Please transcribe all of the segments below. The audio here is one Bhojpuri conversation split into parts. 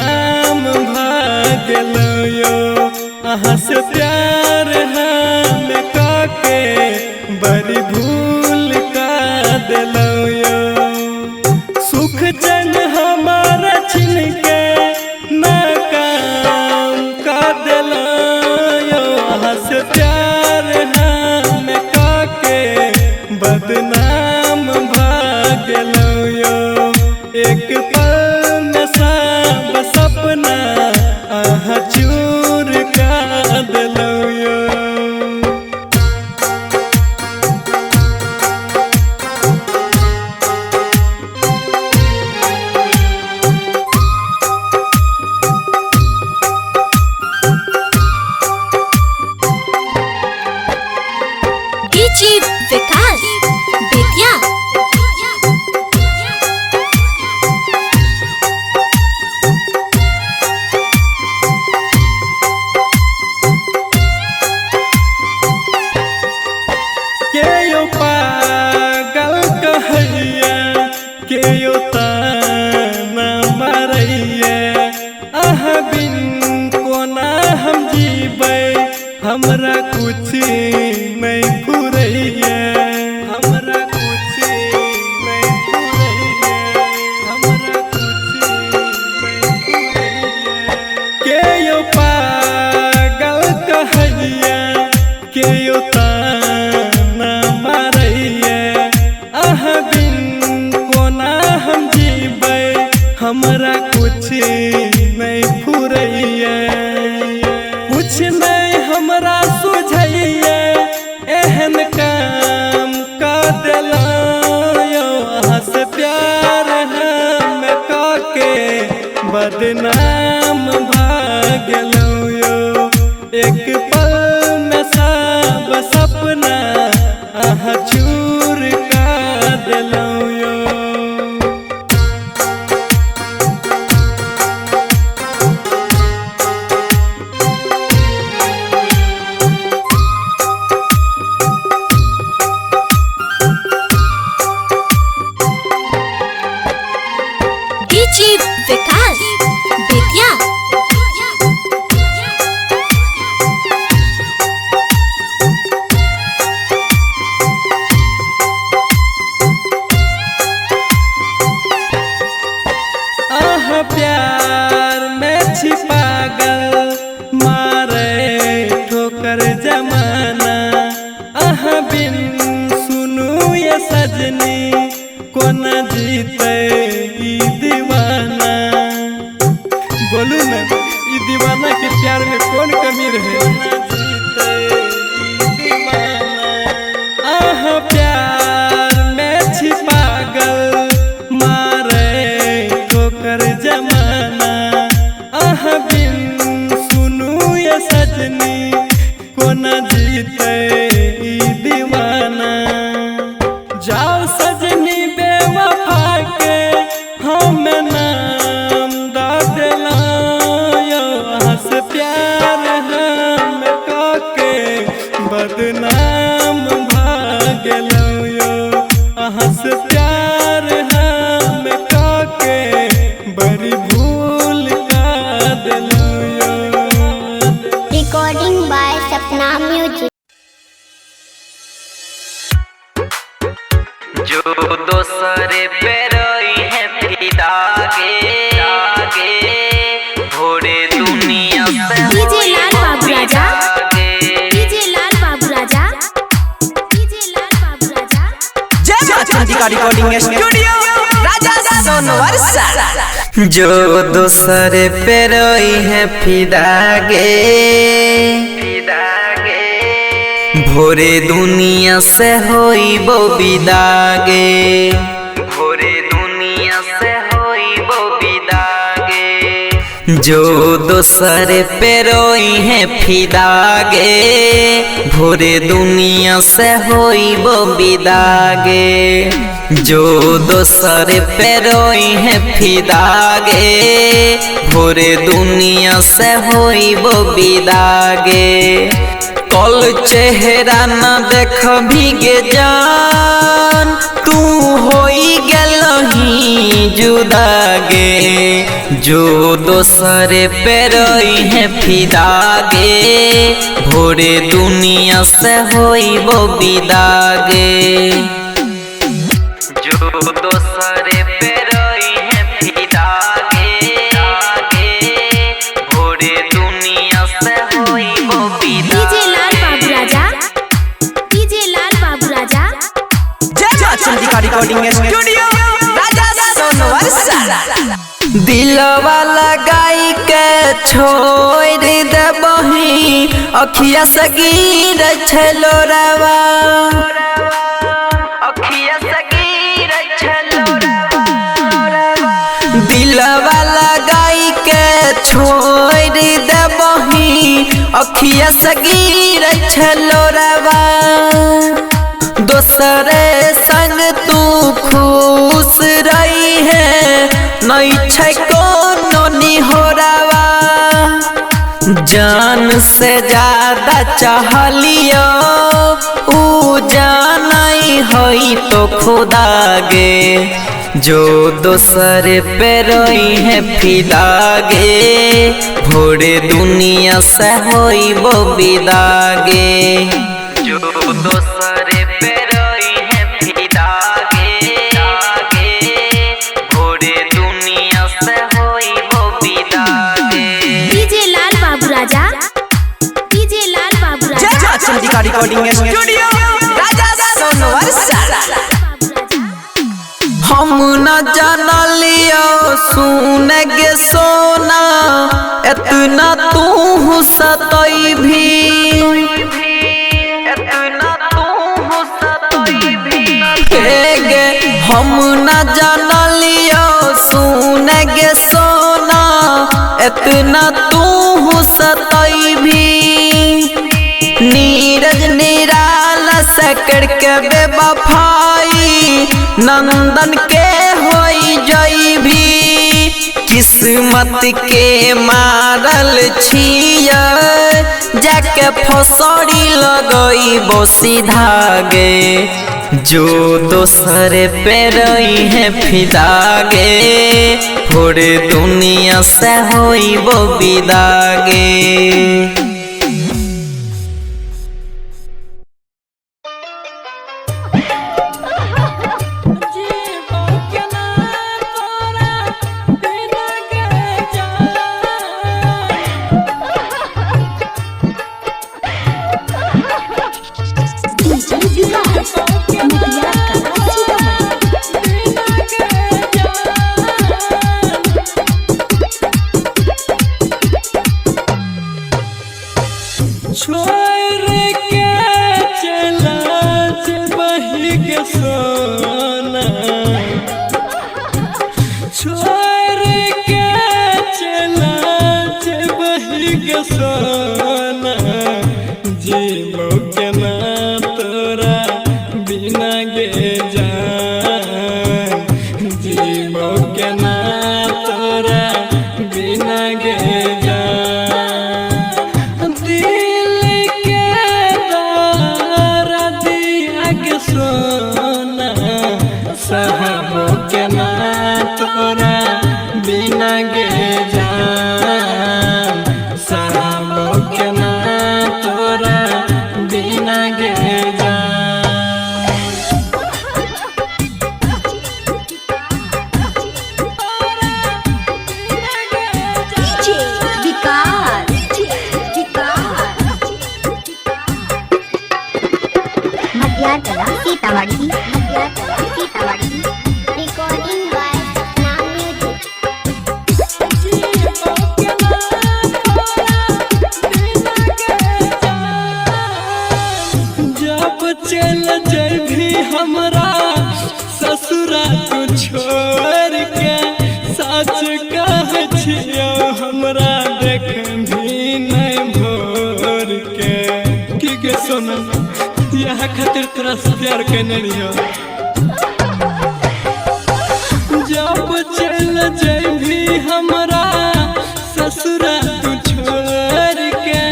बदनाम भागलो यो अहाँ से प्यार हम काके बड़ी भूल का दिलो यो सुख चैन हमारा छिन के नाकाम का दिलो यो अहाँ से प्यार हम काके बदनाम भागलो यो एक पल में सब सपना अहाँ चूर का दिलो यो डीजे विकास बेतिया के यो पागल कहैया के यो ताना मारैया अहाँ बिन कोना हम जीबै हमरा कुछ नहीं फुरैया हमरा कुछ नहीं फुरैया हमरा कुछ नहीं फुरैया के यो पागल कहैया के यो ताना मारैया अहाँ बिन कोना हम जीबै हमरा कुछ नहीं फुरैया कुछ नहीं हमरा सुझैया एहन काम का दिलो यो अहाँ से प्यार हम काके बदनाम भागलो यो एक पल में सब सपना अहाँ चूर का दिलो यो डीजे विकास बेतिया आहा प्यार में छिपागल मारे ठोकर जमाना आहा बिन सुनू ये सजनी कोन जीते ई दीवाना बोलू ना ई दीवाना के प्यार में कौन कमी रहे आहा प्यार में छिपागल मारे ठोकर जमाना आहा बिन सुनू ये सजनी कोन जीते ई दीवाना जाओ सजनी बेवफा के हम नाम दा दिलो यो अहाँ से प्यार हम काके बदनाम भागलो यो अहाँ से प्यार हम काके बड़ी भूल का दिलो यो रिकॉर्डिंग बाय सपना म्यूजिक जो दोसरे पे रोई है फिदा गे भोरे दुनिया से डीजे लाल बाबू राजा डीजे लाल बाबू राजा डीजे लाल बाबू राजा जय मां चंडी का रिकॉर्डिंग स्टूडियो राजा सोनवर्षा जो दोसरे पे रोई है फिदा गे भोरे दुनिया से होई बो विदा गे भोरे दुनिया से होई बो विदा गे जो दोसरे पे रोई है फिदा गे भोरे दुनिया से होई बो विदा गे जो दोसरे पे रोई है फिदा गे भोरे दुनिया से होई बो विदा गे कल चेहरा न देख भीगे जान तू होई गेलही जुदा गे जो दोसरे पे रही है फिदा गे भोरे दुनिया से होई वो विदा गे जो दोसरे पे रही है फिदा गे भोरे दुनिया से होई वो विदा डीजे लाल बाबू राजा, डीजे लाल बाबू राजा। जय मां चंडिका रिकॉर्डिंग स्टूडियो राजा सोनवर्षा। दिलवा लगाई के छोड़ देबही अखिया से गिर छलोरावा अखिया से गिर छलोरावा दिलवा लगाई के छोड़ देबही अखिया से गिर छलोरावा दोसरे संग तू खुश रही है नहीं छै कोनो निहोरावा जान से ज्यादा चाहलियो ऊ जानई होई तो खुदा गे जो दोसरे पे रही है फिदा गे भोरे दुनिया से होई वो विदा गे जो दोसरे पे रही है फिदा गे भोरे दुनिया से होई वो विदा गे डीजे लाल बाबू राजा, डीजे लाल बाबू राजा। जय मां चंडिका रिकॉर्डिंग स्टूडियो राजा सोनवर्षा। हम न जानलियो सुन गे सोना इतना तू सतई भी गे हम न जानलियो सुन गे सोना इतना तू सतई भी नीरज निराला से करके बेवफाई नंदन के होई जई भी किस्मत के मारल छिया जाके फसड़ी लगई वो सीधा गे जो दोसरे पे रही है फिदा गे भोरे दुनिया से होई वो विदा गे छोड़ के चला बही के सोना छोड़ के चला बही के सोना जीवो के ना तोरा बिना गे जान जीवो के ना तोरा बिना गे सहबो के ना तोरा बिना गे जान सहबो के ना तोरा बिना गे सीतामढ़ी रिकॉर्डिंग बाय नाम म्यूजिक। जब चल जभी हमरा ससुरा को छोड़ के सच कह छियो हमरा देख भी नहीं भोर के की सुन यह खातिर तोरा से प्यार करने लियो जब चल जभी हमरा ससुरा तू छोड़ के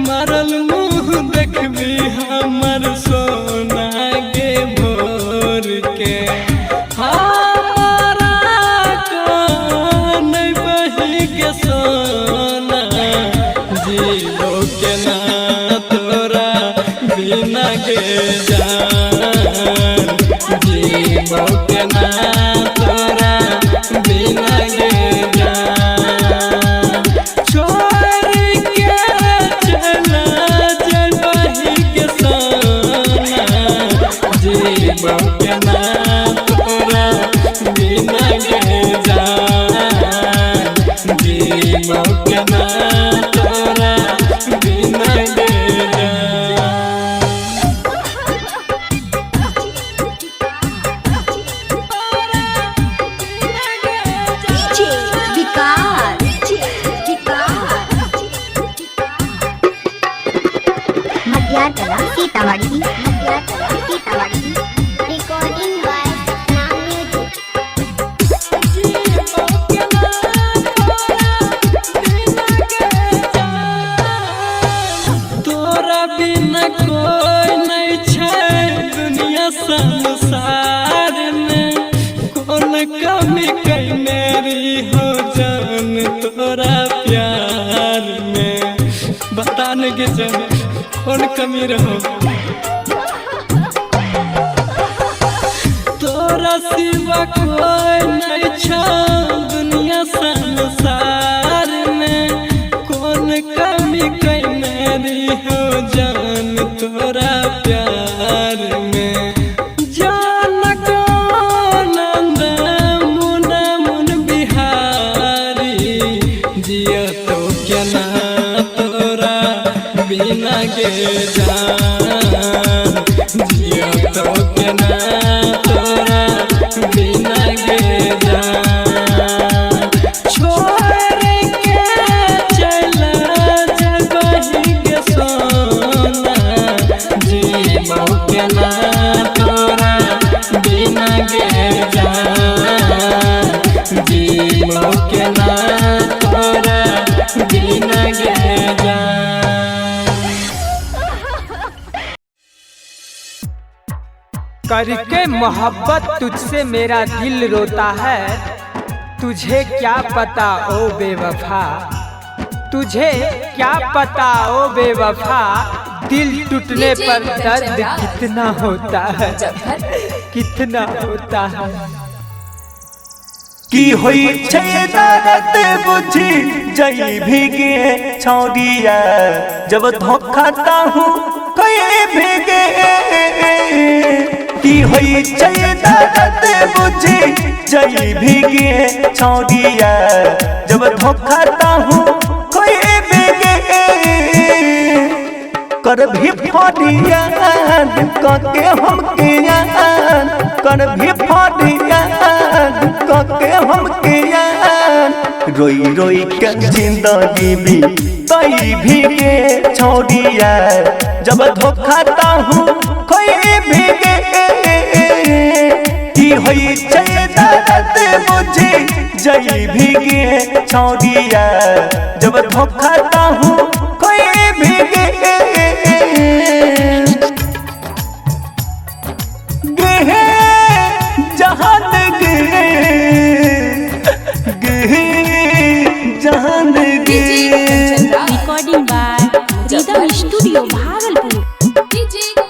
मारल मुँह गे जान जीवो के ना तोरा बिना गे जान छोड़ के चला जबही के सोना जीवो के ना तोरा बिना गे जान जीवो के ना तोरा बिना गे डीजे विकास मटियार कला सीतामढ़ी रिकॉर्डिंग बाय नाम म्यूजिक तोरा बिना कोई नहीं छै दुनिया संसार में कौन कमी कई मेरी हो जान तोरा प्यार में बताने के जान कौन कमी रहो तोरा सिवा कोई नहीं छै दुनिया संसार में कौन कमी कई मेरी हो जान तोरा प्यार में जान कौन मुन मुन बिहारी जिया तो क्या ना तोरा बिना गे जान जिया तो क्या ना तोरा बिना गे जान छोड़ के चला जबही के सोना जीवो के ना तोरा बिना गे जान जीवो के ना तोरा बिना गे जान करके मोहब्बत तुझसे मेरा दिल रोता है तुझे क्या पता ओ बेवफा तुझे क्या पता ओ बेवफा दिल टूटने पर दर्द कितना होता है कितना होता है की होई छै दर्द बुझी जई भीगे छौड़िया जब धोखा ताहू कई भीगे की होई छै दर्द बुझी जई भीगे छौड़िया जब धोखा ताहू कई भीगे कर भी फटिया के हम किया कर भी फटिया के हम किया रोई रोई के जिंदगी भी तई भीगे छोड़िया जब धोखा ताहू कोई भीगे की होई छै दर्द बुझी जई भीगे छोड़िया जब धोखा ताहू कोई भीगे जहान जहान recording by rhythm studio Bhagalpur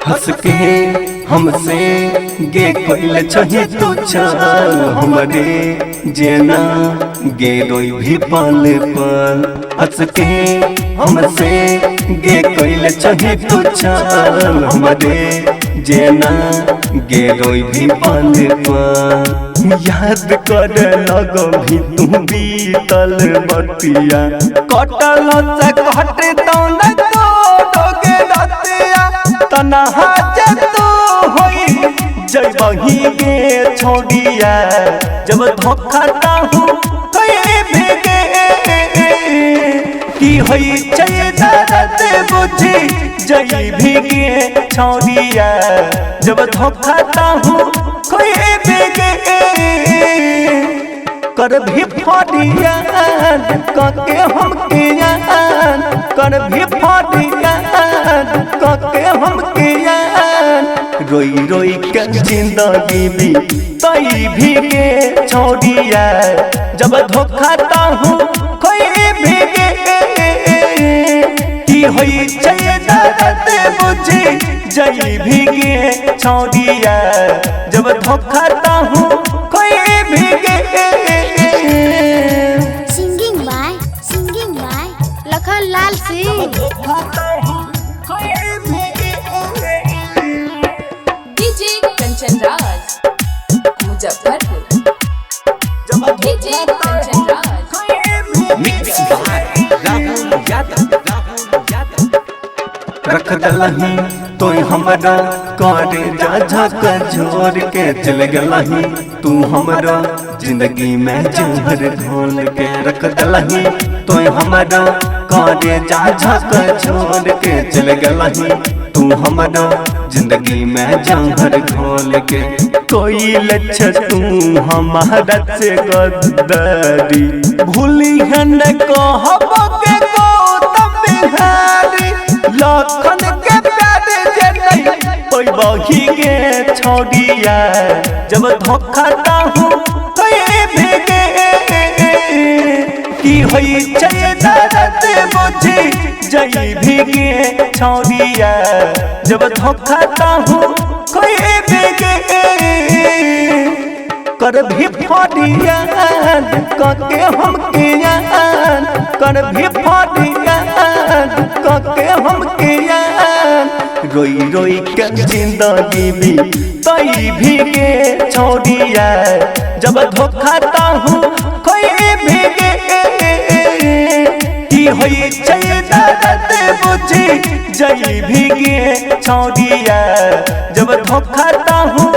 हंस के हमसे गे कोइल छही तू छान हमरे जेना गे रोई भी पल पल हंस के हमसे गे कोइल छही तू छान हमरे जेना गे रोई भी पल पल याद कर लगो भी तू बीतल बतिया कटल से कट तो न तोड़ोगे रतिया तनहा जब तू होई जबही गे छोड़िया जब धोखा ताहू कई भीगे की होई छै दर्द बुझी जई भीगे छोड़िया जब धोखा ताहू कई भीगे कर भी फटिया के हम किया कर भी फटिया के हम किया रोई रोई के जिंदगी भी तई भीगे छोड़िया जब धोखा ताहू कोई की होई छे दर्द बुझी जई भीगे छोड़िया जब धोखाता हूँ कोई भीगे। Singing by Lakhan Lal Singh. DJ Kanchan Raj Muzaffarpur. DJ Kanchan Raj mix by Rahul Yadav. रख दलही तो हमरा करे जा झक झोर के चल गलही तू हमरा जिंदगी में जहर घोल के। रख दलही तो हमरा करे जा झक झोर के चल गलही तू हमरा जिंदगी में जहर घोल के। कोई लक्ष्य तू हमारा से गद्दारी भूली है न कहब के को तब बिहारी लखन के प्यार जतई कोई बही के छोड़िया जब धोखाता हूँ कोई भीगे। की होई छे दर्द बुझी जई भीगे छोड़िया जब धोखाता हूँ कोई भीगे। कर भी फरिया कके हम कियान कर भी फरिया कके हम कियान रोई रोई के जिंदगी भी तई भीगे छोड़िया जब धोखाता हूँ कोई भीगे। की होई छे दर्द बुझी जई भीगे छोड़िया जब धोखाता हूँ